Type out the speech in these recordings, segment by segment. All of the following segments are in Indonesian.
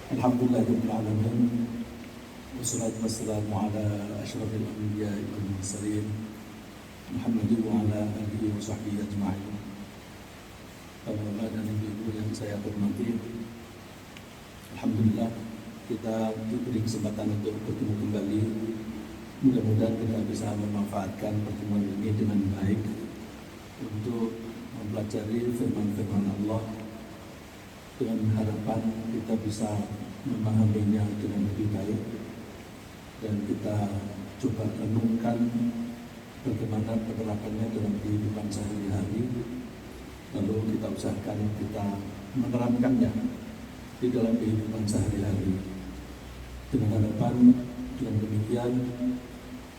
Alhamdulillahirabbil alamin. Wassalatu wassalamu ala asyrafil anbiya'i wal mursalin Muhammadin wa ala alihi wa sahbihi ajma'in. Bapak dan ibu yang saya hormati, alhamdulillah kita diberi kesempatan untuk bertemu kembali. Mudah-mudahan kita bisa memanfaatkan pertemuan ini dengan baik untuk mempelajari firman-firman Allah, dengan harapan kita bisa memahaminya dengan lebih baik dan kita coba renungkan bagaimana penerapannya dalam kehidupan sehari-hari, lalu kita usahakan kita menerapkannya di dalam kehidupan sehari-hari dengan harapan dengan demikian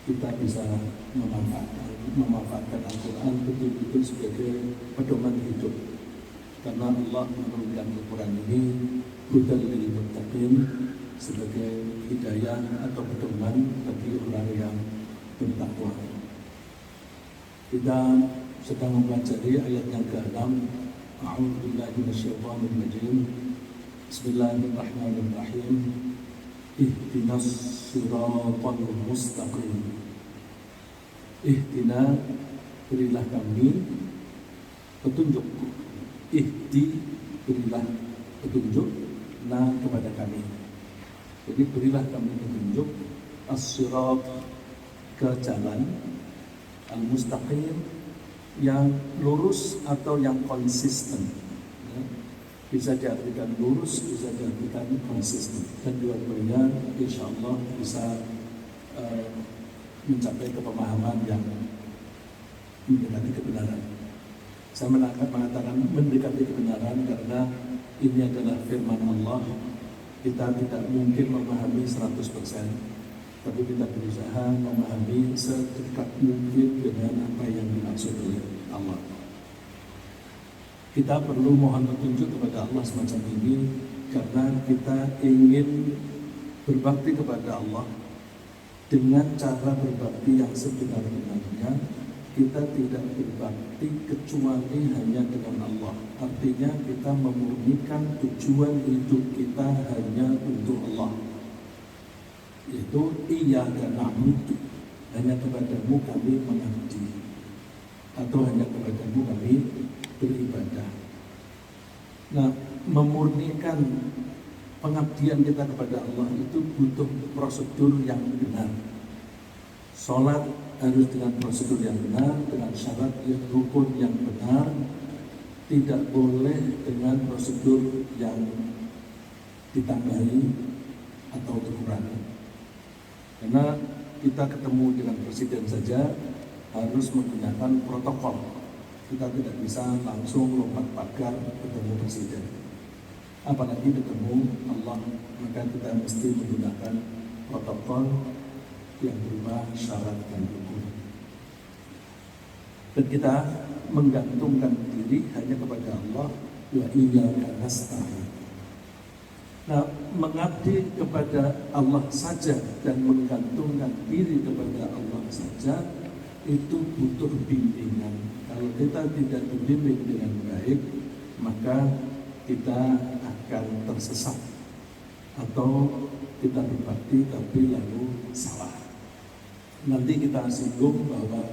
kita bisa memanfaatkan Al-Quran betul-betul sebagai pedoman hidup. Karena Allah menurunkan Al-Quran ini hudal lil muttaqin, sebagai hidayah atau pedoman bagi orang yang bertakwa. Kita sedang mempelajari ayat yang ke-6. A'udzubillahi minasyaitonir rajim. Bismillahirrahmanirrahim. Ihdinas siratal mustaqim. Ihdina, berilah kami petunjuk. Ihdi, berilah petunjuk, nah kepada kami. Jadi berilah kami petunjuk as-sirat, ke jalan al-mustaqim, yang lurus atau yang konsisten. Ya. Bisa diartikan lurus, bisa diartikan konsisten. Dan dua-duanya insya Allah bisa mencapai kepemahaman yang mendekati kebenaran. Saya mengatakan mendekati kebenaran karena ini adalah firman Allah. Kita tidak mungkin memahami 100%, tapi kita berusaha memahami sedekat mungkin dengan apa yang dimaksud oleh Allah. Kita perlu mohon petunjuk kepada Allah semacam ini karena kita ingin berbakti kepada Allah dengan cara berbakti yang sebenar-benarnya. Kita tidak berbakti kecuali hanya dengan Allah. Artinya kita memurnikan tujuan hidup kita hanya untuk Allah, yaitu iyyaka na'budu, hanya kepadamu kami mengabdi, atau hanya kepadamu kami beribadah. Nah, memurnikan pengabdian kita kepada Allah itu butuh prosedur yang benar. Sholat harus dengan prosedur yang benar, dengan syarat rukun yang benar, tidak boleh dengan prosedur yang ditambahi atau dikurangi. Karena kita ketemu dengan presiden saja harus menggunakan protokol. Kita tidak bisa langsung lompat pagar ketemu presiden. Apalagi ketemu Allah, maka kita mesti menggunakan protokol yang berupa syarat dan rukun. Dan kita menggantungkan diri hanya kepada Allah, wa iyyaka nasta'in. Nah, mengabdi kepada Allah saja dan menggantungkan diri kepada Allah saja itu butuh bimbingan. Kalau kita tidak dibimbing dengan baik, maka kita akan tersesat atau kita berbakti tapi lalu salah. Nanti kita singgung bahwa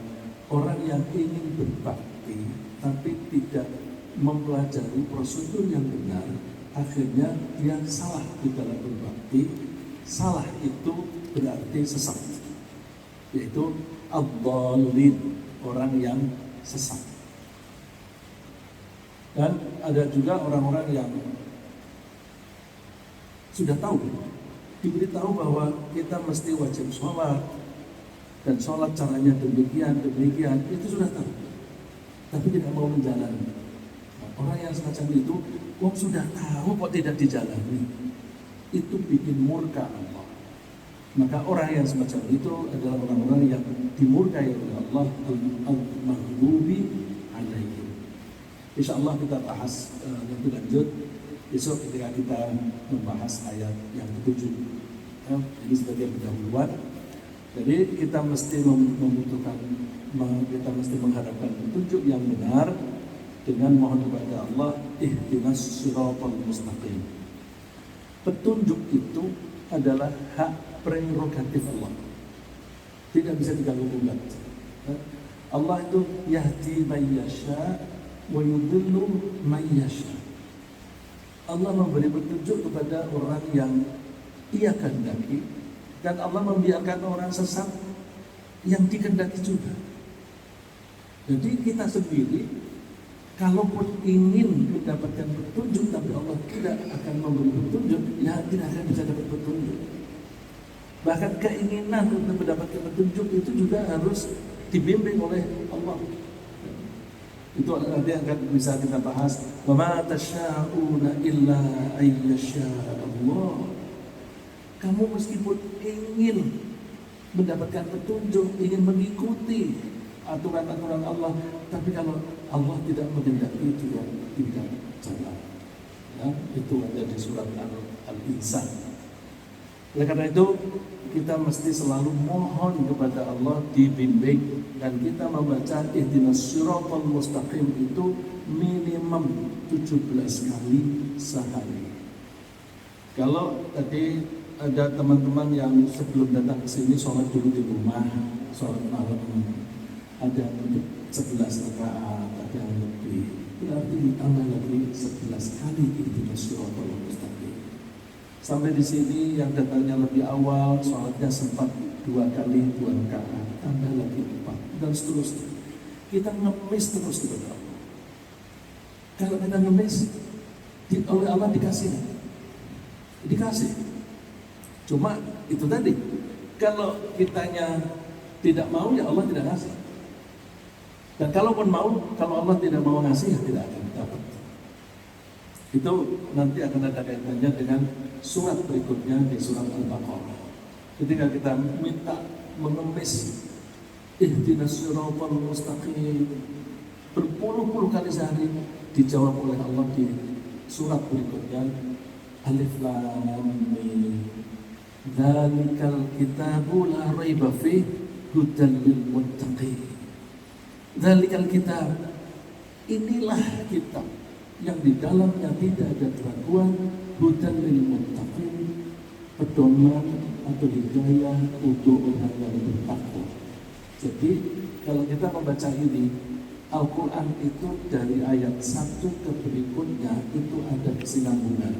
orang yang ingin berbakti tapi tidak mempelajari prosedur yang benar, akhirnya dia salah di dalam berbakti. Salah itu berarti sesat, yaitu ad-dallin, orang yang sesat. Dan ada juga orang-orang yang sudah tahu, diberitahu bahwa kita mesti wajib sholat, dan sholat caranya demikian, itu sudah tahu, tapi tidak mau menjalani. Nah, orang yang semacam itu, kok sudah tahu kok tidak dijalani, itu bikin murka Allah. Maka orang yang semacam itu adalah orang-orang yang dimurkai oleh Allah, al-maghdubi alaihim. Insya Allah kita bahas lebih lanjut besok ketika kita membahas ayat yang ke-7. Ya, ini sebagai pendahuluan. Jadi kita mesti kita mesti mengharapkan petunjuk yang benar dengan mohon kepada Allah ihdinas siratal mustaqim. Petunjuk itu adalah hak prerogatif Allah, tidak bisa diganggu gugat. Allah itu yahdi may yasha wa yudhillu may yasha. Allah memberi petunjuk kepada orang yang Ia kehendaki, dan Allah membiarkan orang sesat yang dikehendaki juga. Jadi kita sendiri, kalaupun ingin mendapatkan petunjuk tapi Allah tidak akan memberi petunjuk, ya tidak akan bisa dapat petunjuk. Bahkan keinginan untuk mendapatkan petunjuk itu juga harus dibimbing oleh Allah. Itu nanti akan bisa kita bahas. Wa ma tasya'una illa ayyasha Allah. Kamu meskipun ingin mendapatkan petunjuk, ingin mengikuti aturan-aturan Allah, tapi kalau Allah tidak menghendaki itu ya tidak jalan. Ya, itu ada di surat Al-Insan. Oleh karena itu kita mesti selalu mohon kepada Allah dibimbing, dan kita membaca ihdinas siratal mustaqim itu minimum 17 kali sehari. Kalau tadi ada teman-teman yang sebelum datang ke sini sholat dulu di rumah, sholat malam, ada yang untuk 11 rakaat, ada yang lebih, berarti ditambah lagi 11 kali ihdinas siratal mustaqim. Sampai di sini yang datangnya lebih awal, sholatnya sempat 2 kali 2 rakaat, tambah lagi 4, dan seterusnya. Kita ngemis terus kepada Allah. Kalau kita ngemis, oleh Allah dikasih, dikasih. Cuma itu tadi, kalau kitanya tidak mau, ya Allah tidak kasih. Dan kalaupun mau, kalau Allah tidak mau ngasih, ya tidak akan dapat. Itu nanti akan ada kaitannya dengan surat berikutnya di surat Al-Baqarah. Ketika kita minta mengemis ihdinas siratal mustaqim berpuluh-puluh kali sehari, dijawab oleh Allah di surat berikutnya, Alif Lam Mim, dzalikal kitabu la raiba fihi hudal lil muttaqin. Dzalikal kitab, inilah kitab yang di dalamnya tidak ada keraguan, hudan lil muttaqin, pedoman atau hidayah untuk orang yang bertakwa. Jadi kalau kita membaca ini, Al-Quran itu dari ayat 1 ke berikutnya itu ada kesinambungan.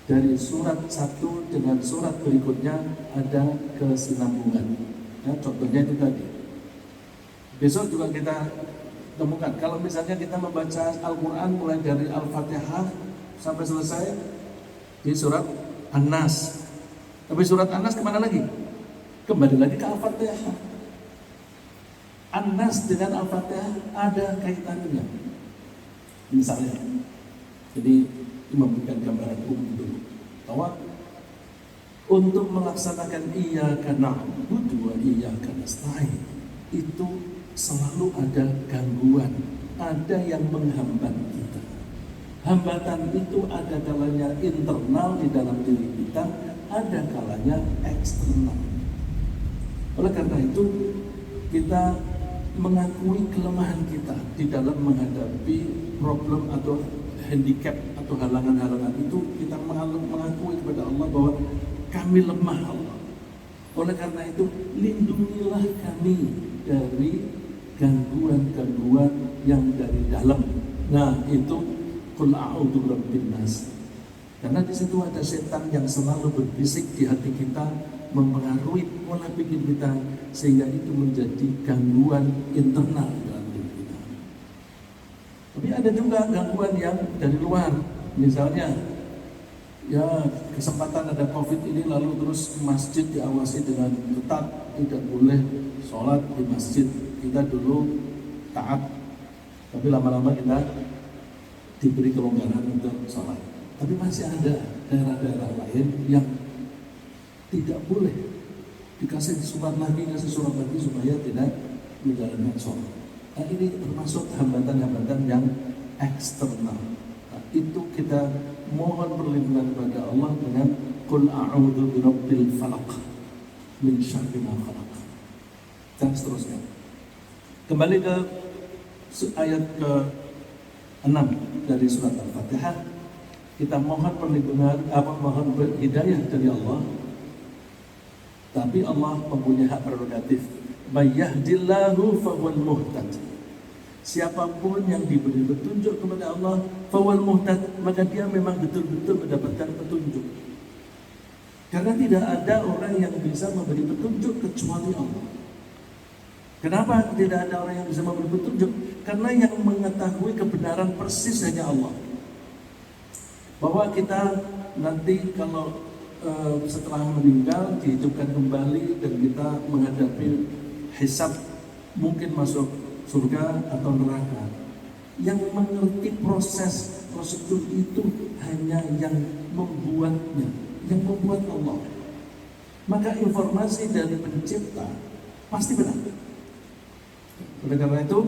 Dari surat 1 dengan surat berikutnya ada kesinambungan. Ya, contohnya itu tadi. Besok juga kita temukan, kalau misalnya kita membaca Al-Quran mulai dari Al-Fatihah sampai selesai di surat An-Nas, tapi surat An-Nas kemana lagi? Kembali lagi ke Al-Fatihah. An-Nas dengan Al-Fatihah ada kaitannya. Misalnya, jadi ini memberikan gambaran umum dulu bahwa untuk melaksanakan iyyaka na'budu wa iyyaka nasta'in itu selalu ada gangguan, ada yang menghambat kita. Hambatan itu ada kalanya internal di dalam diri kita, ada kalanya eksternal. Oleh karena itu kita mengakui kelemahan kita di dalam menghadapi problem atau handicap atau halangan-halangan itu. Kita mengakui kepada Allah bahwa kami lemah, Allah. Oleh karena itu lindungilah kami dari gangguan-gangguan yang dari dalam. Nah, itu qul a'udzu birabbin nas. Karena di situ ada setan yang selalu berbisik di hati kita, mempengaruhi pola pikir kita, sehingga itu menjadi gangguan internal dalam diri kita. Tapi ada juga gangguan yang dari luar. Misalnya, ya kesempatan ada COVID ini lalu terus masjid diawasi dengan ketat, tidak boleh sholat di masjid. Kita dulu taat, tapi lama-lama kita diberi kelonggaran untuk sholat. Tapi masih ada daerah-daerah lain yang tidak boleh, dikasih surat lagi supaya tidak menjalankan sholat. Nah, ini termasuk hambatan-hambatan yang eksternal. Nah, itu kita mohon perlindungan kepada Allah dengan qul a'udzu birabbil falaq min syarri ma khalaq. Dan seterusnya. Kembali ke ayat ke-6 dari surat Al-Fatihah. kita mohon perlindungan, mohon hidayah dari Allah, tapi Allah mempunyai hak prerogatif. May yahdillahu fahuwal muhtad. Siapapun yang diberi petunjuk kepada Allah, fawal muhtad, maka dia memang betul-betul mendapatkan petunjuk. Karena tidak ada orang yang bisa memberi petunjuk kecuali Allah. Kenapa tidak ada orang yang bisa memberi petunjuk? Karena yang mengetahui kebenaran persis hanya Allah. Bahwa kita nanti kalau setelah meninggal dihidupkan kembali dan kita menghadapi hisab, mungkin masuk surga atau neraka. Yang mengerti proses prosedur itu hanya yang membuatnya, yang membuat Allah. Maka informasi dari pencipta pasti benar. Oleh karena itu,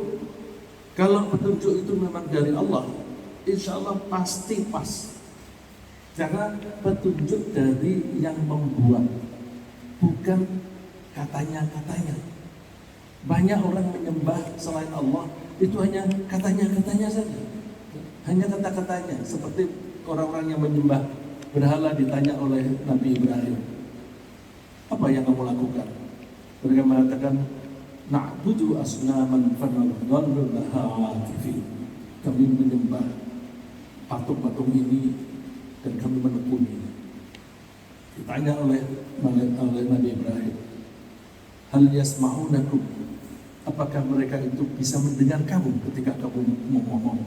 kalau petunjuk itu memang dari Allah, insya Allah pasti pas. Karena petunjuk dari yang membuat, bukan katanya-katanya. Banyak orang menyembah selain Allah, itu hanya katanya-katanya saja. Hanya kata-katanya. Seperti orang-orang yang menyembah berhala ditanya oleh Nabi Ibrahim, apa yang kamu lakukan? Mereka mengatakan, na'budu asnaman fanadhallu laha akifin. Kami menyembah patung-patung ini dan kami menekuni. Ditanya oleh Nabi Ibrahim, hal yasma'unakum, apakah mereka itu bisa mendengar kamu ketika kamu ngomong,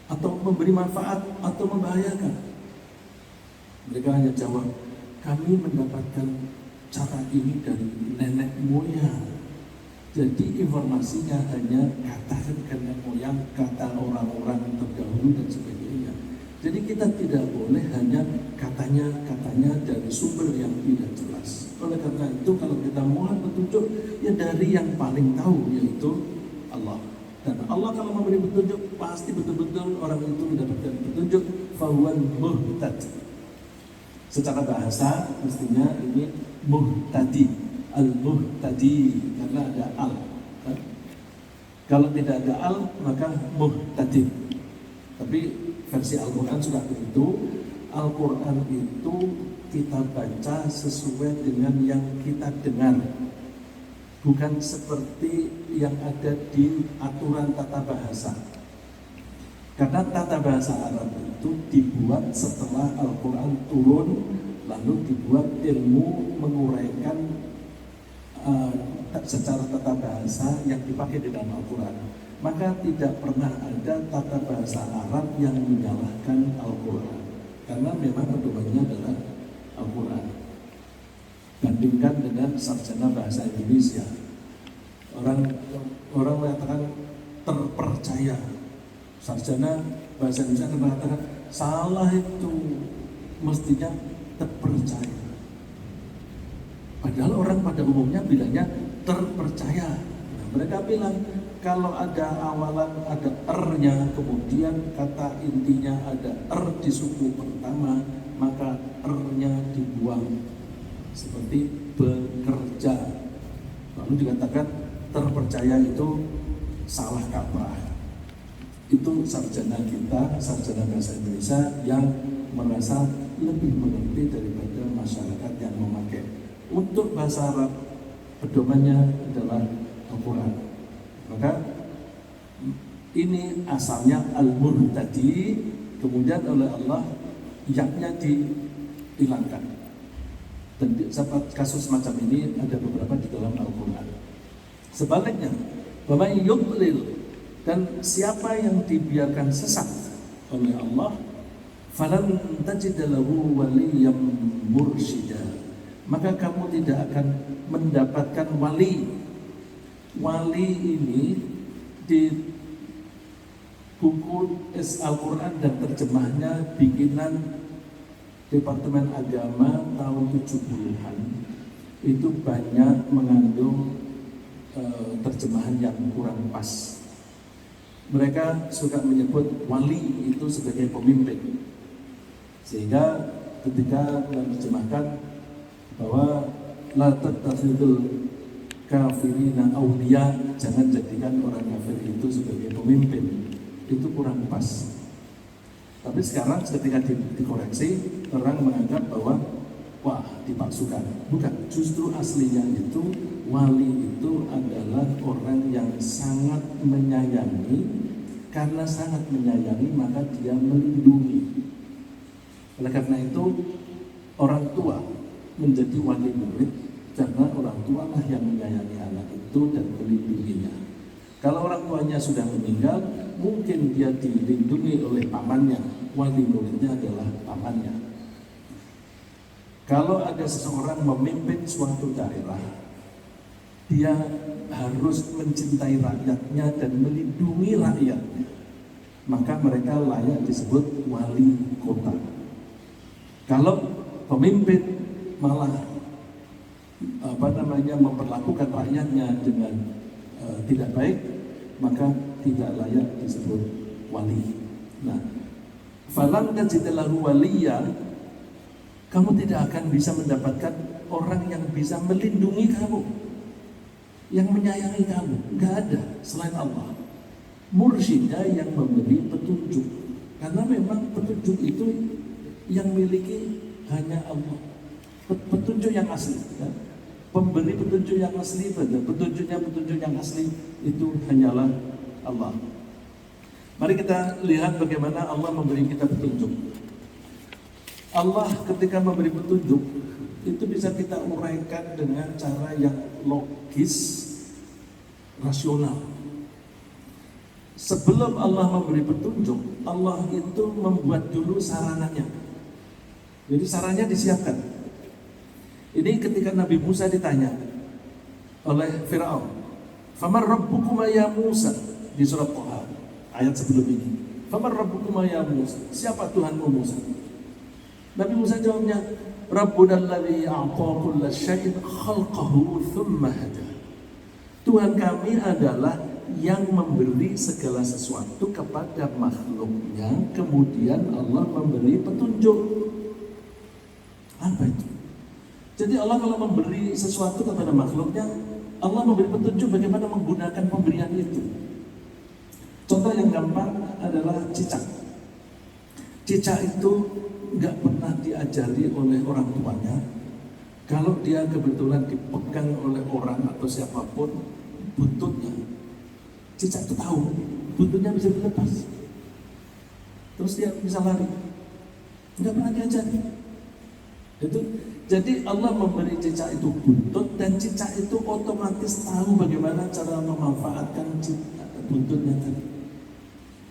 atau memberi manfaat atau membahayakan? Mereka hanya jawab, kami mendapatkan cara ini dari nenek moyang. Jadi informasinya hanya kata nenek moyang, kata orang-orang terdahulu dan sebagainya. Jadi kita tidak boleh hanya katanya dari sumber yang tidak jelas. Oleh karena itu kalau kita mohon petunjuk, ya dari yang paling tahu, yaitu Allah. Dan Allah kalau memberi petunjuk, pasti betul-betul orang itu mendapatkan petunjuk. Fahuwal muhtad. Secara bahasa mestinya ini muhtadi, al-muhtadi, karena ada al. Kalau tidak ada al, maka muhtadi. Tapi versi Al-Quran sudah begitu. Al-Quran itu kita baca sesuai dengan yang kita dengar, bukan seperti yang ada di aturan tata bahasa. Karena tata bahasa Arab itu dibuat setelah Al-Quran turun, lalu dibuat ilmu menguraikan secara tata bahasa yang dipakai di dalam Al-Quran. Maka tidak pernah ada tata bahasa Arab yang menyalahkan Al-Quran, karena memang pedomannya adalah Al-Quran. Bandingkan dengan sarjana bahasa Indonesia, orang mengatakan terpercaya. Sarjana bahasa Indonesia akan mengatakan salah, itu mestinya terpercaya. Padahal orang pada umumnya bilangnya terpercaya. Nah, mereka bilang kalau ada awalan, ada er-nya, kemudian kata intinya ada er di suku pertama, maka er-nya dibuang. Seperti bekerja. Lalu dikatakan terpercaya itu salah kaprah. Itu sarjana kita, sarjana bahasa Indonesia yang merasa lebih mengerti daripada masyarakat yang memakai. Untuk bahasa Arab, pedomannya adalah Al-Quran. Maka ini asalnya al-muhtadi, kemudian oleh Allah yaknya dihilangkan. Dan kasus semacam ini ada beberapa di dalam Al-Quran. Sebaliknya, wa may yudlil, dan siapa yang dibiarkan sesat oleh Allah, falan tajid lahu waliyyam mursyida, maka kamu tidak akan mendapatkan wali. Wali ini di buku Al-Quran dan terjemahnya bikinan Departemen Agama tahun 70-an itu banyak mengandung terjemahan yang kurang pas. Mereka suka menyebut wali itu sebagai pemimpin, sehingga ketika menerjemahkan bahwa la tattakhidul kafirina awliya, jangan jadikan orang kafir itu sebagai pemimpin, itu kurang pas. Tapi sekarang ketika dikoreksi, orang menganggap bahwa wah dipalsukan. Bukan, justru aslinya itu wali itu adalah orang yang sangat menyayangi. Karena sangat menyayangi maka dia melindungi. Oleh karena itu orang tua menjadi wali murid karena orang tua lah yang menyayangi anak itu dan melindunginya. Kalau orang tuanya sudah meninggal, mungkin dia dilindungi oleh pamannya. Wali muridnya adalah pamannya. Kalau ada seseorang memimpin suatu daerah, dia harus mencintai rakyatnya dan melindungi rakyatnya. Maka mereka layak disebut wali kota. Kalau pemimpin malah memperlakukan rakyatnya dengan tidak baik, maka tidak layak disebut wali. Nah, falam tajid lahu waliya, kamu tidak akan bisa mendapatkan orang yang bisa melindungi kamu, yang menyayangi kamu. Enggak ada selain Allah. Mursyidnya yang memberi petunjuk, karena memang petunjuk itu yang miliki hanya Allah. Petunjuk yang asli, ya. Pemberi petunjuk yang asli, petunjuk yang asli itu hanyalah Allah. Mari kita lihat bagaimana Allah memberi kita petunjuk. Allah ketika memberi petunjuk itu bisa kita uraikan dengan cara yang logis, rasional. Sebelum Allah memberi petunjuk, Allah itu membuat dulu sarananya. Jadi sarannya disiapkan. Ini ketika Nabi Musa ditanya oleh Fir'aun, "Famar rabbukuma ya Musa?" Di surat Thaha ayat sebelum ini. "Famar rabbukuma ya Musa?" Siapa Tuhanmu Musa? Nabi Musa jawabnya, "Rabbuna alladzi a'ta kulla syai'in khalqahu tsumma hada." Tuhan kami adalah yang memberi segala sesuatu kepada makhluknya, kemudian Allah memberi petunjuk. Apa itu? Jadi Allah kalau memberi sesuatu kepada makhluknya, Allah memberi petunjuk bagaimana menggunakan pemberian itu. Contoh yang gampang adalah cicak. Cicak itu nggak pernah diajari oleh orang tuanya. Kalau dia kebetulan dipegang oleh orang atau siapapun buntutnya, cicak itu tahu buntutnya bisa dilepas, terus dia bisa lari. Nggak pernah diajari. Itu jadi Allah memberi cicak itu buntut, dan cicak itu otomatis tahu bagaimana cara memanfaatkan buntutnya tadi.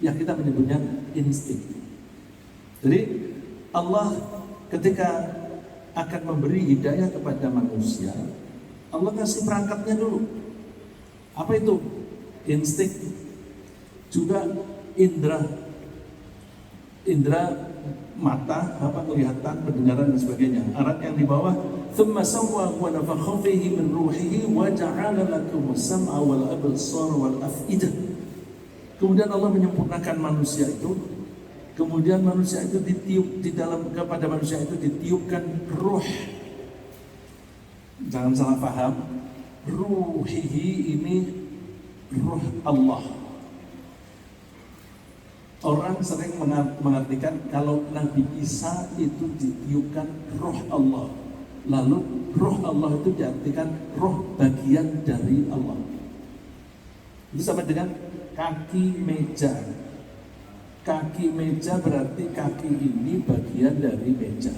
Ya kita menyebutnya insting. Jadi Allah ketika akan memberi hidayah kepada manusia, Allah kasih perangkatnya dulu. Apa itu? Insting, juga indra mata, kelihatan, pendengaran dan sebagainya. Ayat yang di bawah, "Tsumma sawwa wa nafakha fihi min ruhihi wa ja'ala lakum as-sam'a wal absara wal af'idah." Kemudian Allah menyempurnakan manusia itu. Kemudian manusia itu ditiup kepada manusia itu ditiupkan ruh. Jangan salah paham. Ruhihi ini ruh Allah. Orang sering mengartikan kalau Nabi Isa itu ditiupkan roh Allah. Lalu roh Allah itu diartikan roh bagian dari Allah. Itu sama dengan kaki meja. Kaki meja berarti kaki ini bagian dari meja.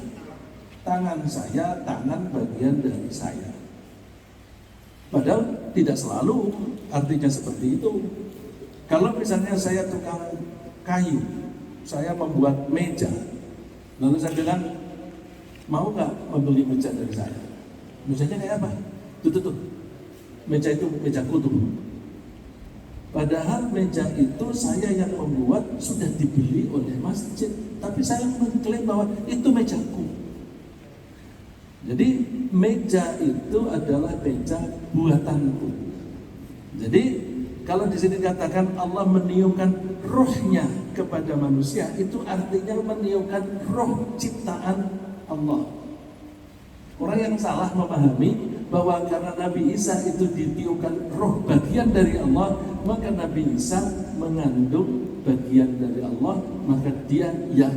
Tangan saya, tangan bagian dari saya. Padahal tidak selalu artinya seperti itu. Kalau misalnya saya tukang kayu, saya membuat meja, lalu saya bilang, mau nggak membeli meja dari saya? Mejanya kayak apa? Tuh. Meja itu meja kutu. Padahal meja itu saya yang membuat, sudah dibeli oleh masjid, tapi saya mengklaim bahwa itu mejaku. Jadi meja itu adalah meja buatanku. Jadi kalau di sini dikatakan Allah meniupkan rohnya kepada manusia, itu artinya meniupkan roh ciptaan Allah. Orang yang salah memahami bahwa karena Nabi Isa itu ditiupkan roh bagian dari Allah, maka Nabi Isa mengandung bagian dari Allah, maka dia ya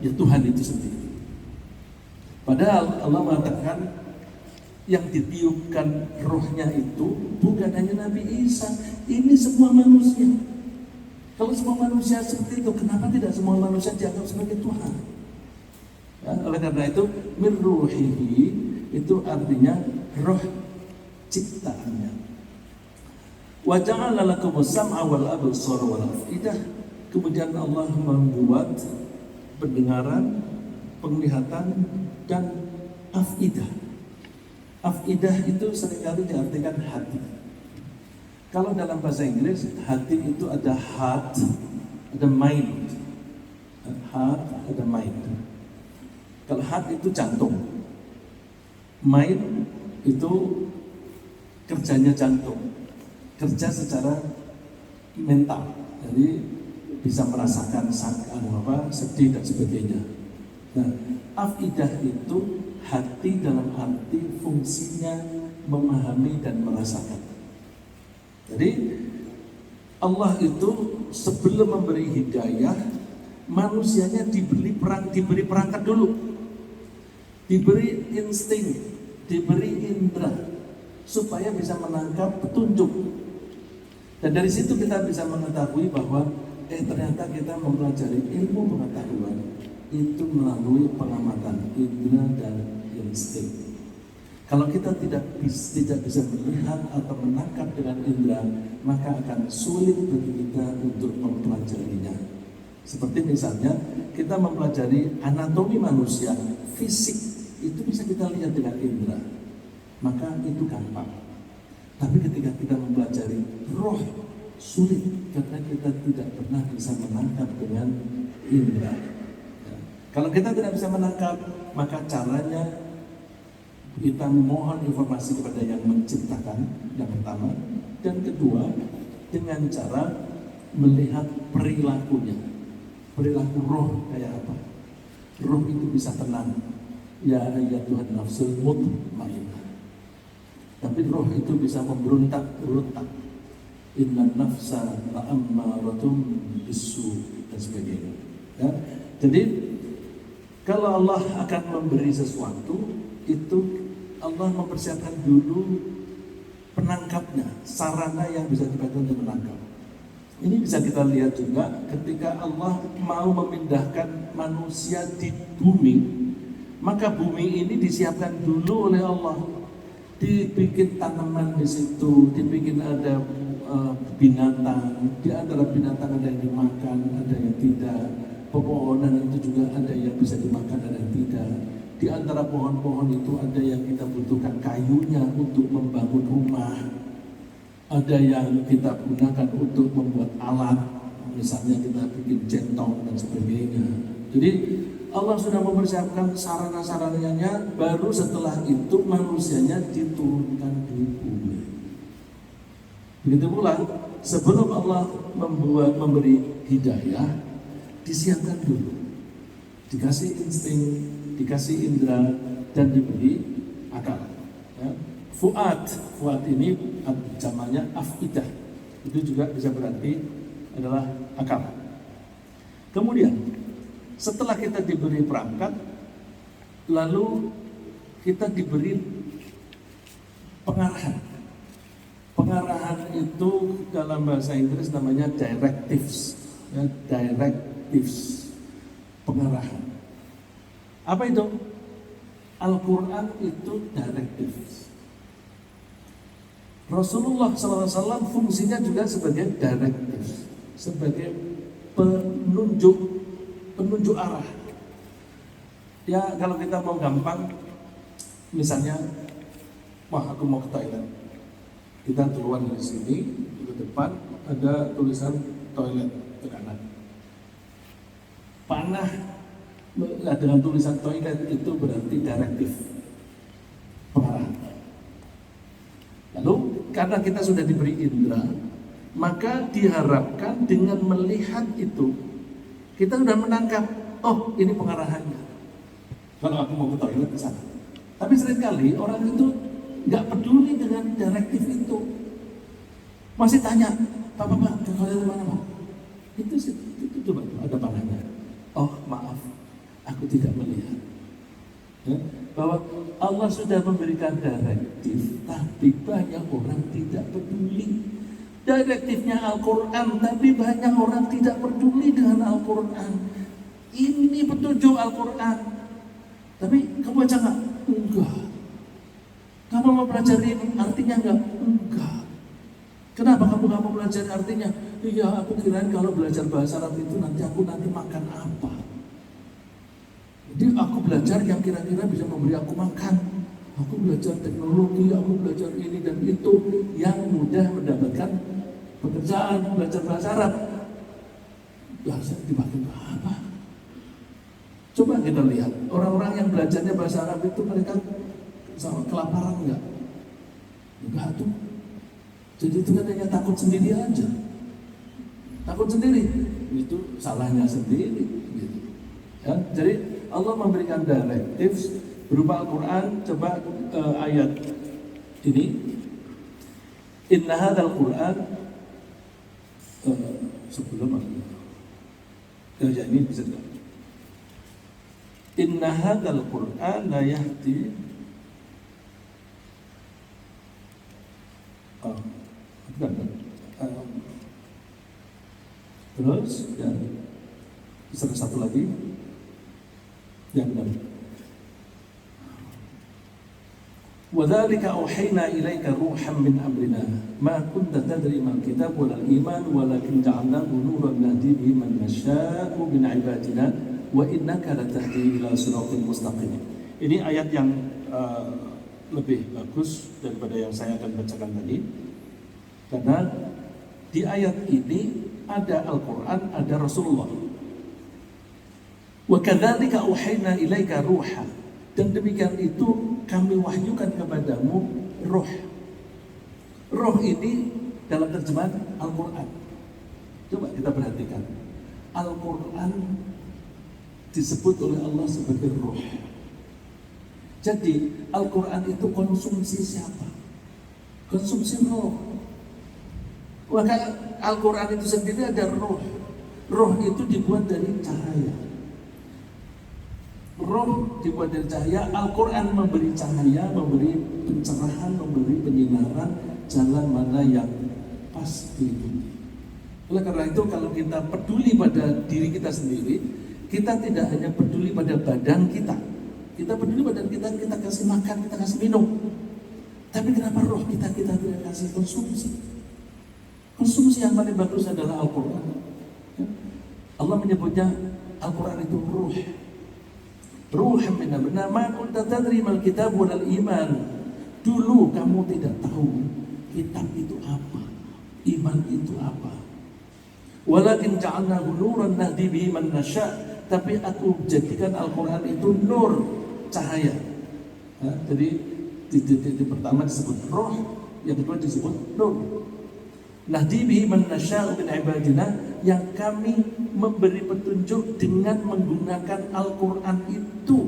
Tuhan itu sendiri. Padahal Allah mengatakan yang ditiupkan rohnya itu bukan hanya Nabi Isa, ini semua manusia. Kalau semua manusia seperti itu, kenapa tidak semua manusia dianggap sebagai Tuhan? Ya, oleh karena itu, min ruhihi itu artinya roh ciptaannya. Wa ja'ala lakumus sam'a wal absara wal afidah. Kemudian Allah membuat pendengaran, penglihatan, dan afidah. Afidah itu seringkali diartikan hati. Kalau dalam bahasa Inggris, hati itu ada heart, ada mind. Heart, ada mind. Kalau heart itu jantung, mind itu kerjanya jantung, kerja secara mental, jadi bisa merasakan sedih dan sebagainya. Nah, afidah itu hati dalam arti fungsinya memahami dan merasakan. Jadi Allah itu sebelum memberi hidayah, manusianya diberi perangkat dulu, diberi insting, diberi indera, supaya bisa menangkap petunjuk. Dan dari situ kita bisa mengetahui bahwa ternyata kita mempelajari ilmu pengetahuan itu melalui pengamatan indera dan insting. Kalau kita tidak bisa melihat atau menangkap dengan indera, maka akan sulit bagi kita untuk mempelajarinya. Seperti misalnya kita mempelajari anatomi manusia, fisik itu bisa kita lihat dengan indera, maka itu gampang. Tapi ketika kita mempelajari roh, sulit karena kita tidak pernah bisa menangkap dengan indera. Kalau kita tidak bisa menangkap, maka caranya kita mohon informasi kepada yang menciptakan, yang pertama. Dan kedua, dengan cara melihat perilakunya. Perilaku roh kayak apa? Roh itu bisa tenang. Ya ayyatuhan nafsul mutmainnah. Tapi roh itu bisa memberontak-berontak. Inna nafsa la'ammaratun bisu dan sebagainya. Ya? Jadi kalau Allah akan memberi sesuatu, itu Allah mempersiapkan dulu penangkapnya, sarana yang bisa dipakai untuk menangkap. Ini bisa kita lihat juga ketika Allah mau memindahkan manusia di bumi, maka bumi ini disiapkan dulu oleh Allah. Dibikin tanaman di situ, dibikin ada binatang. Di antara binatang ada yang dimakan, ada yang tidak. Pepohonan itu juga ada yang bisa dimakan, ada yang tidak. Di antara pohon-pohon itu ada yang kita butuhkan kayunya untuk membangun rumah, ada yang kita gunakan untuk membuat alat, misalnya kita bikin centong dan sebagainya. Jadi Allah sudah mempersiapkan sarana-sarananya, baru setelah itu manusianya diturunkan di bumi. Begitu pula sebelum Allah memberi hidayah, disiapkan dulu, dikasih insting, dikasih indera, dan diberi akal. Ya. Fuad ini jamaknya afidah, itu juga bisa berarti adalah akal. Kemudian setelah kita diberi perangkat, lalu kita diberi pengarahan. Pengarahan itu dalam bahasa Inggris namanya directives, ya, directives, pengarahan. Apa itu? Al-Quran itu directives. Rasulullah SAW fungsinya juga sebagai directives, sebagai penunjuk arah. Ya kalau kita mau gampang, misalnya, aku mau ke toilet. Kita keluar dari sini, ke depan ada tulisan toilet ke kanan. Panah dengan tulisan toilet itu berarti direktif, pengarahan. Lalu karena kita sudah diberi indera, maka diharapkan dengan melihat itu kita sudah menangkap, oh ini pengarahannya. Kalau aku mau ke toilet ke sana. Tapi seringkali orang itu nggak peduli dengan direktif itu, masih tanya, Pak, ke toilet mana? Itu sih. bahwa Allah sudah memberikan direktif, tapi banyak orang tidak peduli. Direktifnya Al-Quran, tapi banyak orang tidak peduli dengan Al-Quran. Ini petunjuk Al-Quran, tapi kamu baca nggak? Enggak. Kamu mau belajar ini, artinya enggak? Enggak. Kenapa kamu nggak mau belajar artinya? Iya, aku kirain kalau belajar bahasa Arab itu nanti makan apa? Jadi aku belajar yang kira-kira bisa memberi aku makan. Aku belajar teknologi, aku belajar ini dan itu yang mudah mendapatkan pekerjaan, belajar bahasa Arab. Bahasa dipakai apa? Coba kita lihat orang-orang yang belajarnya bahasa Arab itu mereka sama kelaparan enggak? Enggak tuh. Jadi itu kan hanya takut sendiri aja. Takut sendiri, itu salahnya sendiri. Gitu. Ya, jadi Allah memberikan direktif berupa Al-Quran. Coba ayat ini. Inna hadzal Quran sebelum ya ini bisa tidak? Inna hadzal Quran la yahdi terus ya satu lagi yang benar. وَذَلِكَ أَوْحَيْنَا إِلَيْكَ رُوحًا مِنْ أَمْرِنَا مَا كُنْتَ تَدْرِي مَا الْكِتَابُ وَلَا الْإِيمَانُ وَلَكِنْ جَعَلْنَاهُ نُورًا نَهْدِي بِهِ مَنْ نَشَاءُ مِنْ عِبَادِنَا وَإِنَّكَ لَتَهْدِي إِلَى صِرَاطٍ مُسْتَقِيمٍ. Ini ayat yang lebih bagus daripada yang saya akan bacakan tadi, karena di ayat ini ada Al-Quran, ada Rasulullah. وَكَذَلِكَ أَوْحَيْنَا إِلَيْكَ رُوحًا, dan demikian itu kami wahyukan kepadamu roh. Roh ini dalam terjemahan Al-Quran. Coba kita perhatikan, Al-Quran disebut oleh Allah sebagai roh. Jadi Al-Quran itu konsumsi siapa? Konsumsi roh. Maka Al-Quran itu sendiri ada roh. Roh itu dibuat dari cahaya. Roh dibuat dari cahaya. Al-Quran memberi cahaya, memberi pencerahan, memberi penyinaran jalan mana yang pasti. Oleh karena itu kalau kita peduli pada diri kita sendiri, kita tidak hanya peduli pada badan kita. Kita peduli badan kita, kita kasih makan, kita kasih minum. Tapi kenapa roh kita tidak kasih konsumsi? Konsumsi yang paling bagus adalah Al-Quran. Allah menyebutnya Al-Quran itu ruh. Ruhan min amrina ma kunta tadri mal kitab wal iman. Dulu kamu tidak tahu kitab itu apa, iman itu apa. Walakin ja'alnahu nuran nahdi bihi man nasya. Tapi aku jadikan Al-Quran itu nur, cahaya. Jadi di titik pertama disebut roh, yang kedua disebut nur. Nahdi bihi man nasya min ibadina, yang kami memberi petunjuk dengan menggunakan Al-Quran itu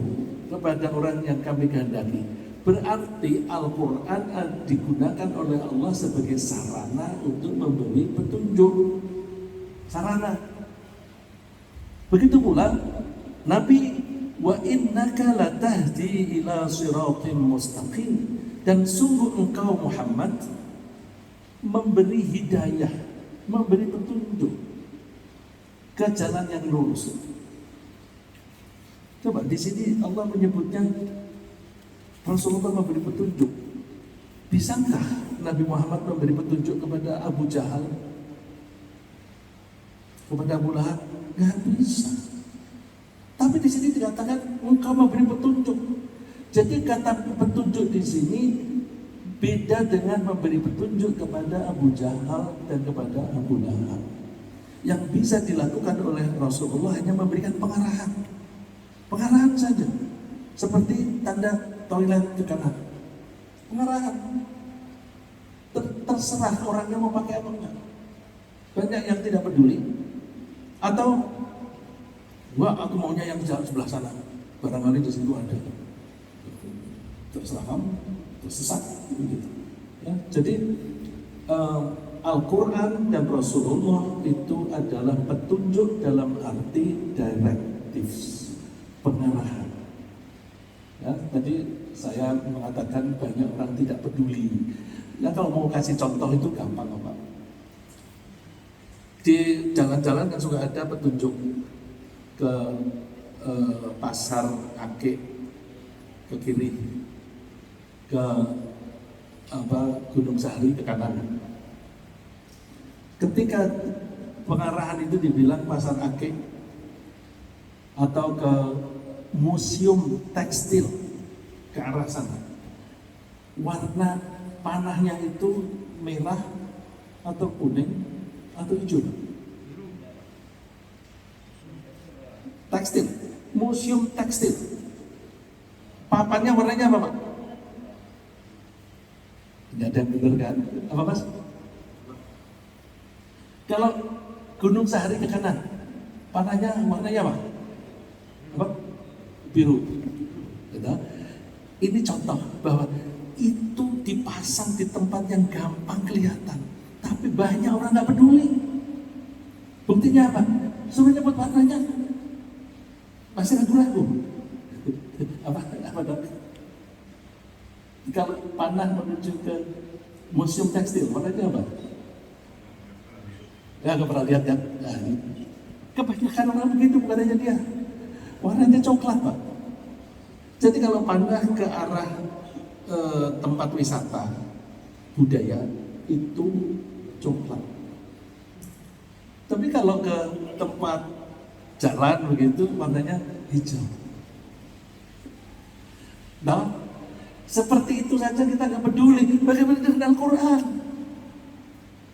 kepada orang yang kami kehendaki. Berarti Al-Quran digunakan oleh Allah sebagai sarana untuk memberi petunjuk. Sarana. Begitu pula Nabi, wa innaka latahdi ila siratim mustaqim, dan sungguh engkau Muhammad memberi hidayah, memberi petunjuk ke jalan yang lurus. Coba di sini Allah menyebutnya Rasulullah memberi petunjuk. Bisakah Nabi Muhammad memberi petunjuk kepada Abu Jahal, kepada Abu Lahab? Gak bisa. Tapi di sini dikatakan engkau memberi petunjuk. Jadi kata petunjuk di sini beda dengan memberi petunjuk kepada Abu Jahal dan kepada Abu Lahab. Yang bisa dilakukan oleh Rasulullah hanya memberikan pengarahan. Pengarahan saja. Seperti tanda toilet ke kanan. Pengarahan. Terserah orangnya mau pakai apa enggak. Banyak yang tidak peduli. Atau wah, aku maunya yang jalan sebelah sana. Barangkali di situ ada. Terserah kamu, tersesat gitu. Ya, jadi Al-Quran dan Rasulullah itu adalah petunjuk dalam arti direktif, pengarahan. Ya, Ya, tadi saya mengatakan banyak orang tidak peduli. Ya kalau mau kasih contoh itu gampang Pak. Di jalan-jalan kan suka ada petunjuk ke pasar Akik ke kiri, ke Gunung Sahari ke kanan. Ketika pengarahan itu dibilang pasar Akik atau ke museum tekstil ke arah sana, warna panahnya itu merah atau kuning atau hijau? Tekstil, museum tekstil. Papannya warnanya apa Pak? Tidak ada yang benar kan? Apa Mas? Kalau Gunung Sahari ke kanan, panahnya warnanya apa? Apa? Biru. Gitu. Ini contoh bahwa itu dipasang di tempat yang gampang kelihatan, tapi banyak orang nggak peduli. Buktinya apa? Suruh nyebut warnanya, masih ragu-ragu. Apa dong? Kalau panah menuju ke museum tekstil, warnanya apa? Ya, nggak pernah lihat kan? Nah, kebanyakan orang begitu, bukan hanya dia. Warnanya coklat Pak. Jadi kalau panah ke arah tempat wisata budaya itu coklat. Tapi kalau ke tempat jalan begitu warnanya hijau. Nah, seperti itu saja kita nggak peduli. Bagaimana dengan Al-Quran?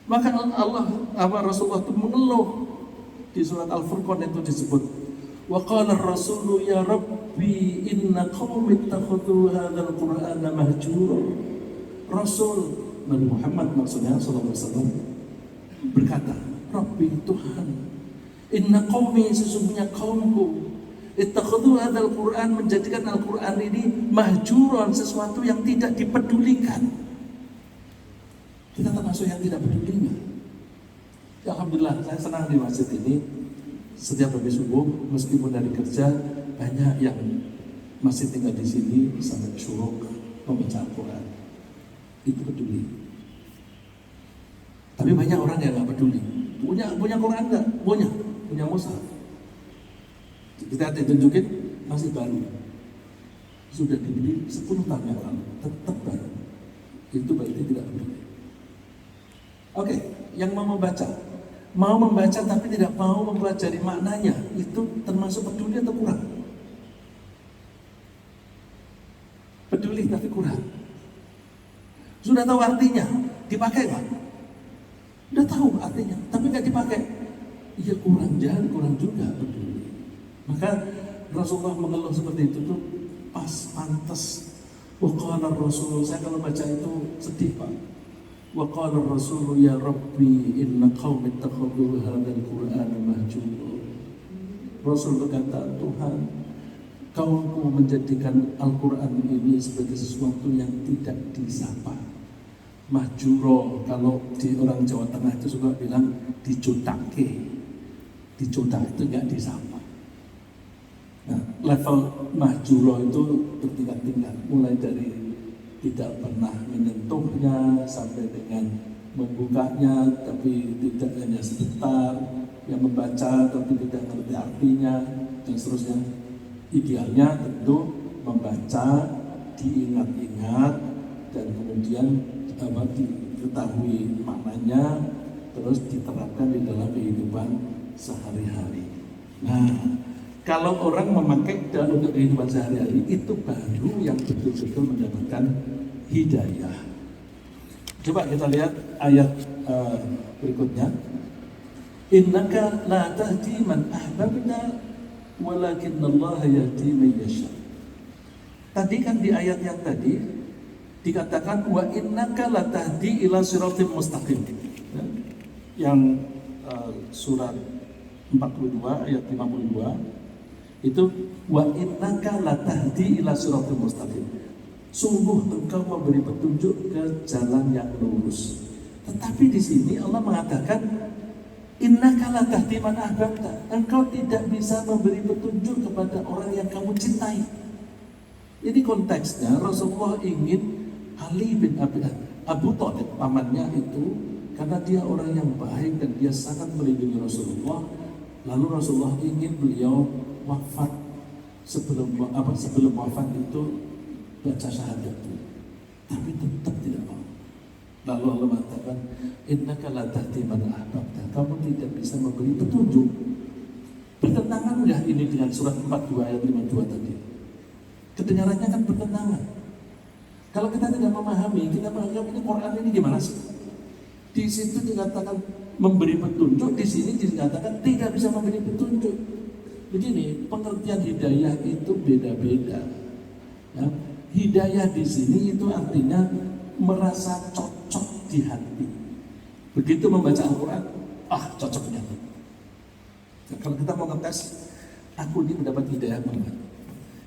Maka Rasulullah itu mengeluh di surat Al-Furqan itu disebut, wa qala ar-rasulu ya rabbi inna qaumi ittakhadhu hadzal qur'ana mahjura. Rasul Nabi Muhammad maksudnya sallallahu alaihi wasallam berkata, Rabbi Tuhan, inna qaumi sesungguhnya kaumku ittakhadhu hadzal qur'an menjadikan Al-Qur'an ini mahjuran, sesuatu yang tidak dipedulikan. Kita termasuk yang tidak peduli. Ya, alhamdulillah saya senang di masjid ini. Setiap habis subuh, meskipun dari kerja, banyak yang masih tinggal di sini sampai syuruk membaca Al-Quran. Itu peduli. Tapi banyak orang yang nggak peduli. Punya Quran nggak? Punya mushaf. Kita tunjukin masih baru. Sudah dibeli 10 tahun yang lalu, tetap baru. Itu berarti tidak peduli. Oke, yang mau membaca tapi tidak mau mempelajari maknanya, itu termasuk peduli atau kurang? Peduli tapi kurang. Sudah tahu artinya, dipakai Pak? Sudah tahu artinya, tapi nggak dipakai. Iya kurang juga peduli. Maka Rasulullah mengeluh seperti itu tuh pas, pantas. Waqala Rasul, saya kalau baca itu sedih Pak. Wa qala ar-rasul ya rabbi inna qaumi ittakhadhu hadzal qur'ana mahjura. Rasul berkata, Tuhan, kaumku menjadikan Al-Qur'an ini sebagai sesuatu yang tidak disapa. Mahjuro, kalau di orang Jawa Tengah itu suka bilang dicutake. Dicutak itu enggak disapa. Nah, level mahjuro itu bertingkat-tingkat, mulai dari tidak pernah menyentuhnya sampai dengan membukanya tapi tidak hanya sebentar, yang membaca tapi tidak mengerti artinya, dan seterusnya. Idealnya tentu membaca, diingat-ingat, dan kemudian diketahui maknanya, terus diterapkan di dalam kehidupan sehari-hari. Nah, kalau orang memakai dalam untuk kehidupan sehari-hari, itu baru yang betul-betul mendapatkan hidayah. Coba kita lihat ayat berikutnya. Innaka la tahdi man ahbabta walakinnallaha yahdi man yasha. Tadi kan di ayat yang tadi dikatakan wa innaka la tahdi ila siratim mustaqim. Yang surat 42 ayat 52 itu wa innaka la tahdi ila siratim mustaqim. Sungguh engkau memberi petunjuk ke jalan yang lurus. Tetapi di sini Allah mengatakan innaka la tahdi man ahbabta. Engkau tidak bisa memberi petunjuk kepada orang yang kamu cintai. Ini konteksnya Rasulullah ingin Ali bin Abu Thalib, pamannya itu, karena dia orang yang baik dan dia sangat melindungi Rasulullah. Lalu Rasulullah ingin beliau wafat sebelum wafat itu baca syahadat, tapi tetap tidak mau. Lalu Allah mengatakan, innaka la tahdi man ahbabta, kamu tidak bisa memberi petunjuk. Bertentangan nggak ini dengan surat 42 ayat 52 tadi? Kedengarannya kan bertentangan. Kalau kita tidak memahami, kita menganggap ini Quran ini gimana sih? Di situ dikatakan memberi petunjuk, di sini dikatakan tidak bisa memberi petunjuk. Begini, pengertian hidayah itu beda-beda. Ya, hidayah di sini itu artinya merasa cocok di hati. Begitu membaca Al-Quran, cocoknya. Nah, kalau kita mau ngetes, aku ini mendapat hidayah apa?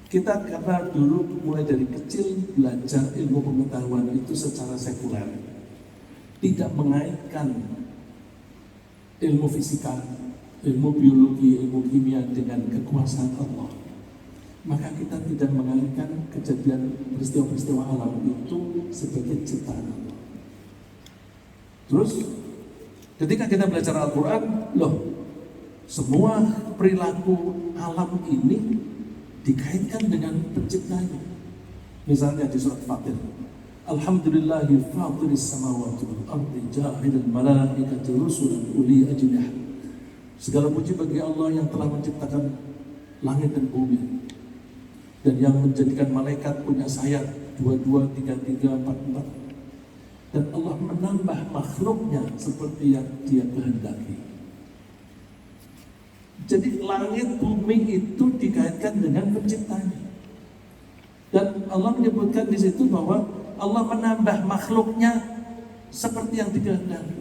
Kita karena dulu mulai dari kecil belajar ilmu pengetahuan itu secara sekuler, tidak mengaitkan ilmu fisika, ilmu biologi, ilmu kimia dengan kekuasaan Allah. Maka kita tidak mengaitkan kejadian peristiwa-peristiwa alam itu sebagai ciptaan Allah. Terus ketika kita belajar Al-Quran, semua perilaku alam ini dikaitkan dengan penciptanya. Misalnya di surat Fatir, Alhamdulillahi fatiris samawati wal ardi ja'ilal malaikati rusulan uli ajnihah. Segala puji bagi Allah yang telah menciptakan langit dan bumi dan yang menjadikan malaikat punya sayap 22, 33, 44. Dan Allah menambah makhluknya seperti yang Dia kehendaki. Jadi langit bumi itu dikaitkan dengan penciptanya. Dan Allah menyebutkan di situ bahwa Allah menambah makhluknya seperti yang dikehendaki.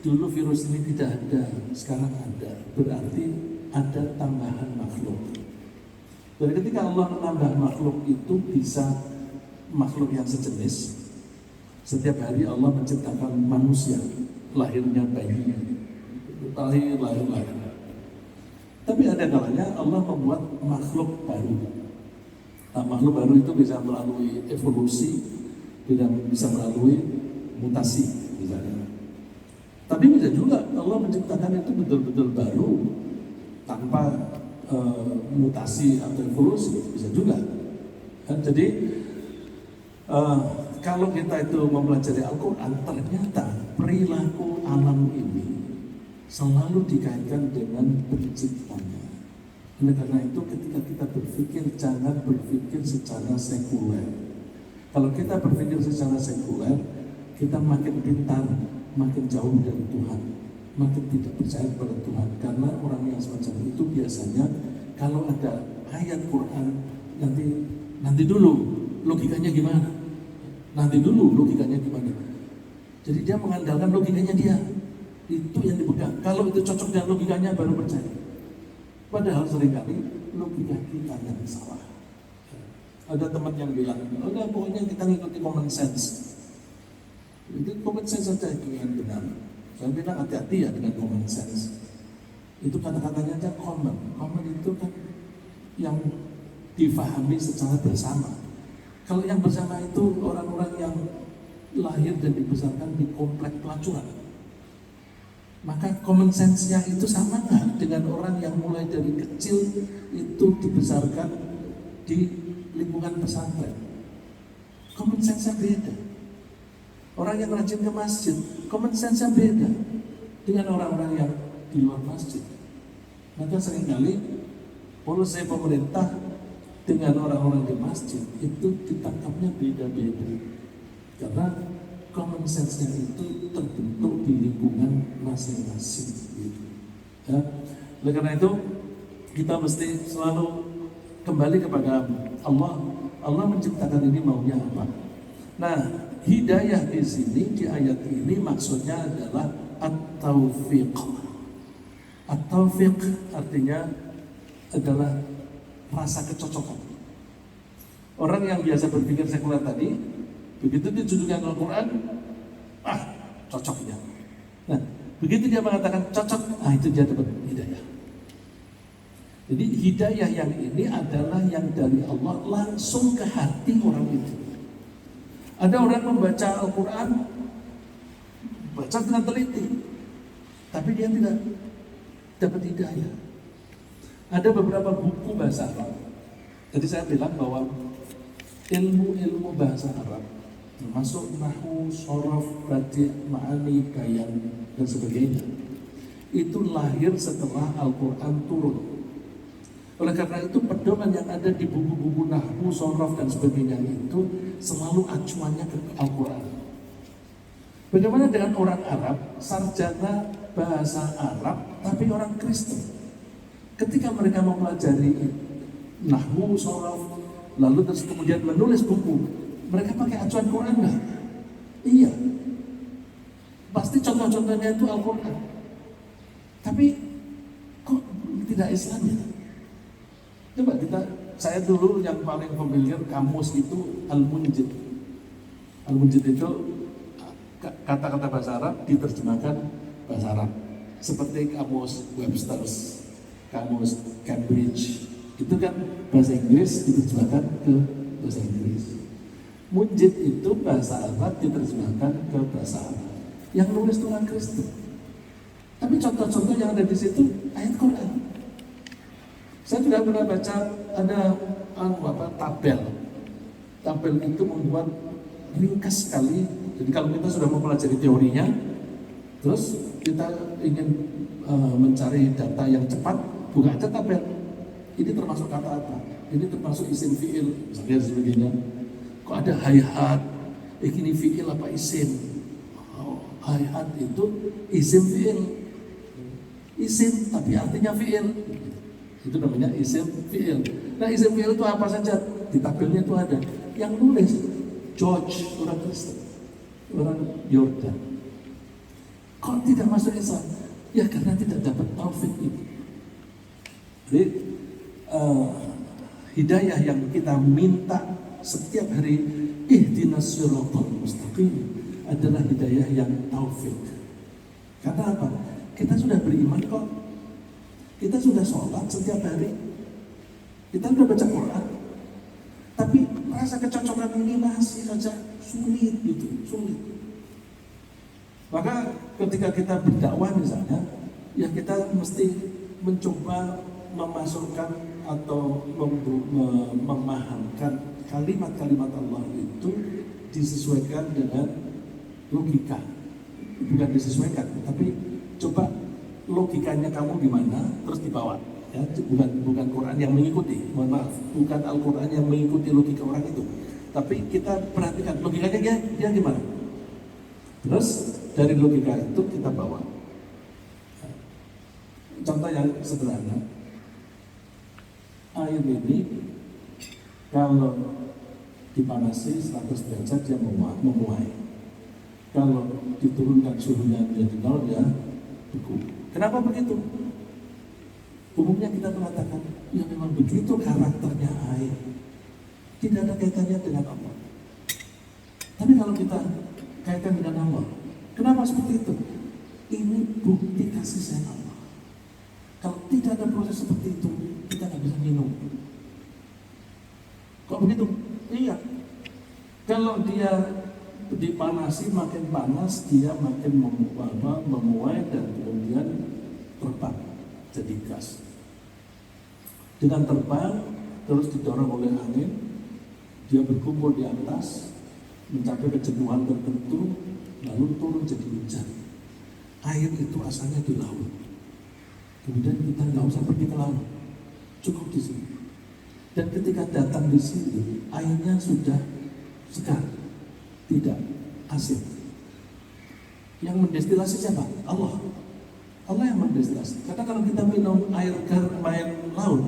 Dulu virus ini tidak ada, sekarang ada. Berarti ada tambahan makhluk. Jadi ketika Allah menambah makhluk itu bisa makhluk yang sejenis. Setiap hari Allah menciptakan manusia, lahirnya bayinya. Lahir. Tapi ada kalanya Allah membuat makhluk baru. Nah, makhluk baru itu bisa melalui evolusi, bisa melalui mutasi misalnya. Tapi bisa juga Allah menciptakan itu betul-betul baru tanpa mutasi atau evolusi, bisa juga. Jadi kalau kita itu mempelajari Al-Quran, ternyata perilaku alam ini selalu dikaitkan dengan penciptanya. Oleh karena itu ketika kita berpikir, jangan berpikir secara sekuler. Kalau kita berpikir secara sekuler, kita makin pintar, makin jauh dari Tuhan, makin tidak percaya kepada Tuhan. Karena orang yang semacam itu biasanya kalau ada ayat Quran, nanti dulu logikanya gimana? Nanti dulu logikanya gimana? Jadi dia mengandalkan logikanya dia. Itu yang dipegang. Kalau itu cocok dengan logikanya baru percaya. Padahal seringkali logika kita yang salah. Ada teman yang bilang, udah pokoknya kita ngikuti common sense. Itu common sense saja itu yang benar. Saya bilang hati-hati ya dengan common sense. Itu kata-katanya aja common. Common itu kan yang difahami secara bersama. Kalau yang bersama itu orang-orang yang lahir dan dibesarkan di komplek pelacuran. Maka common sense-nya itu sama nggak dengan orang yang mulai dari kecil itu dibesarkan di lingkungan pesantren? Common sense-nya beda. Orang yang rajin ke masjid, common sense-nya beda dengan orang-orang yang di luar masjid. Maka seringkali polisi pemerintah dengan orang-orang di masjid itu ditangkapnya beda-beda. Karena common sense-nya itu terbentuk di lingkungan masing-masing gitu. Ya. Oleh karena itu kita mesti selalu kembali kepada Allah. Allah menciptakan ini maunya apa? Nah, hidayah di sini di ayat ini maksudnya adalah at-taufiq. At-taufiq artinya adalah rasa kecocokan. Orang yang biasa berpikir sekuler tadi, begitu ditunjukkan Al-Quran, cocoknya. Nah, begitu dia mengatakan cocok, itu dia dapat hidayah. Jadi hidayah yang ini adalah yang dari Allah langsung ke hati orang itu. Ada orang membaca Al-Quran, baca dengan teliti, tapi dia tidak dapat hidayah. Ada beberapa buku bahasa Arab. Jadi saya bilang bahwa ilmu-ilmu bahasa Arab, termasuk nahwu, shorof, badi', ma'ani, bayan, dan sebagainya, itu lahir setelah Al-Quran turun. Oleh karena itu pedoman yang ada di buku-buku nahwu, shorof, dan sebagainya itu selalu acuannya ke Al-Quran. Bagaimana dengan orang Arab, sarjana bahasa Arab, tapi orang Kristen? Ketika mereka mempelajari nahwu, shorof, lalu terus kemudian menulis buku, mereka pakai acuan Quran nggak? Iya, pasti contoh-contohnya itu Al-Quran. Tapi kok tidak Islam ya? Coba saya dulu yang paling familiar kamus itu Al-Munjid. Al-Munjid itu kata-kata bahasa Arab diterjemahkan bahasa Arab, seperti kamus Webster, kamus Cambridge, itu kan bahasa Inggris diterjemahkan ke bahasa Inggris. Munjid itu bahasa Arab diterjemahkan ke bahasa Arab. Yang nulis itu orang Kristen. Tapi contoh-contoh yang ada di situ ayat Quran. Saya juga pernah baca ada tabel. Tabel itu membuat ringkas sekali. Jadi kalau kita sudah mempelajari teorinya, terus kita ingin mencari data yang cepat, buka aja tabel. Ini termasuk kata apa? Ini termasuk isim fi'il, misalnya sebagainya. Kok ada hayhat? Ini fi'il apa isim? Hayhat itu isim fi'il. Isim tapi artinya fi'il. Itu namanya isim fi'il. Nah isim fi'il itu apa saja? Di tabelnya itu ada. Yang nulis George, orang Kristen, orang Yordan. Kok tidak masuk Islam? Ya karena tidak dapat taufik itu. Jadi hidayah yang kita minta setiap hari, ihdinas siratal mustaqim, adalah hidayah yang taufik. Karena apa? Kita sudah beriman kok. Kita sudah sholat setiap hari. Kita sudah baca Quran. Tapi rasa kecocokan ini masih saja sulit gitu, sulit. Maka ketika kita berdakwah misalnya, ya kita mesti mencoba memasukkan atau memahamkan kalimat-kalimat Allah itu disesuaikan dengan logika. Bukan disesuaikan, tapi coba logikanya kamu gimana, terus dibawa. Ya, bukan Quran yang mengikuti, mohon maaf, bukan Al-Quran yang mengikuti logika orang itu. Tapi kita perhatikan logikanya dia gimana. Terus dari logika itu kita bawa. Contoh yang sederhana, air ini kalau dipanasi 100 derajat dia memuai. Kalau diturunkan suhunya menjadi 0 ya beku. Kenapa begitu? Umumnya kita mengatakan, ya memang begitu karakternya air. Tidak ada kaitannya dengan Allah. Tapi kalau kita kaitkan dengan Allah, kenapa seperti itu? Ini bukti kasih sayang Allah. Kalau tidak ada proses seperti itu, kita nggak bisa minum. Kok begitu? Iya. Kalau dia dipanasi makin panas, dia makin memuai dan kemudian terbang jadi gas. Dengan terbang terus didorong oleh angin, dia berkumpul di atas, mencapai kejenuhan tertentu, lalu turun jadi hujan. Air itu asalnya di laut. Kemudian kita nggak usah pergi ke laut, cukup di sini. Dan ketika datang di sini, airnya sudah segar, tidak asin. Yang mendestilasi siapa? Allah. Allah yang mendestilasi. Karena kalau kita minum air laut,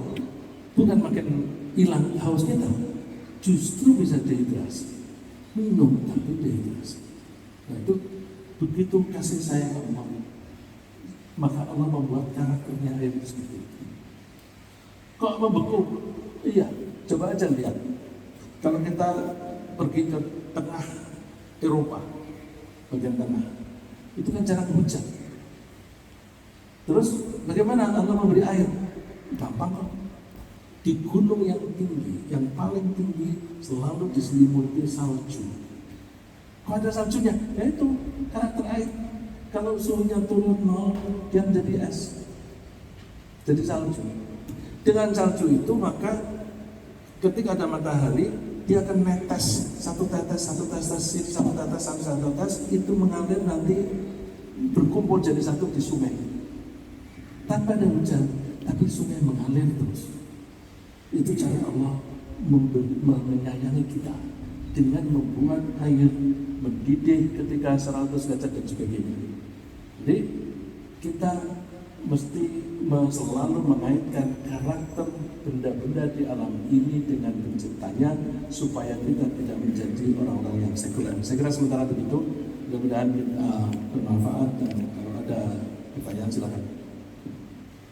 bukan makin hilang haus kita, justru bisa dehidrasi. Minum tapi dehidrasi. Nah itu begitu kasih sayang Allah, maka Allah membuat karakternya air itu seperti itu. Kok membeku? Iya, coba aja lihat. Kalau kita pergi ke tengah Eropa, bagian tengah, itu kan jarang hujan. Terus bagaimana Allah memberi air? gampang kok. Di gunung yang tinggi, yang paling tinggi selalu diselimuti salju. Kok ada saljunya? Ya itu karakter air. Kalau suhunya turun 0, dia menjadi es, jadi salju. Dengan salju itu maka ketika ada matahari, dia akan netes satu tetes, satu tetes, itu mengalir nanti berkumpul jadi satu di sungai. Tanpa ada hujan, tapi sungai mengalir terus. Itu cara Allah menyayangi kita dengan membuat air mendidih ketika 100 derajat dan sebagainya. Jadi kita mesti selalu mengaitkan karakter benda-benda di alam ini dengan penciptanya supaya kita tidak menjadi orang-orang yang sekuler. Saya kira sementara begitu. Mudah-mudahan bermanfaat, dan kalau ada pertanyaan silakan.